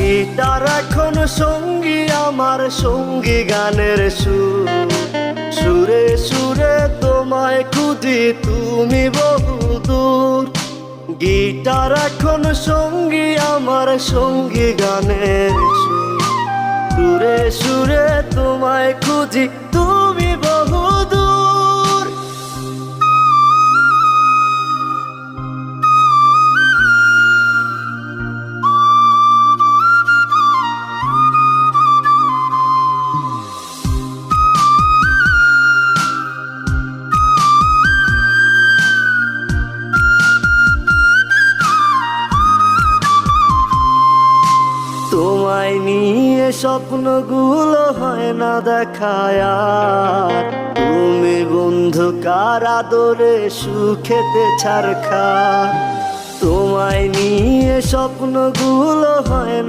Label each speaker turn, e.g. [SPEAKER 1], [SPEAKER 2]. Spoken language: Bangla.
[SPEAKER 1] গিটার এখন সঙ্গী আমার, সঙ্গী গানের সুর। সুরে সুরে তোমায় খুঁজি তুমি বহুদূর। গিটার এখন সঙ্গী আমার, সঙ্গী গানের সুর। সুরে সুরে তোমায় খুঁজি তুমি বহুদূর। তোমায় নিয়ে স্বপ্নগুলো হয় না দেখায় আর। তুমি বন্ধু কার আদরে সুখেতে ছারখার। তোমায় নিয়ে স্বপ্নগুলো হয় না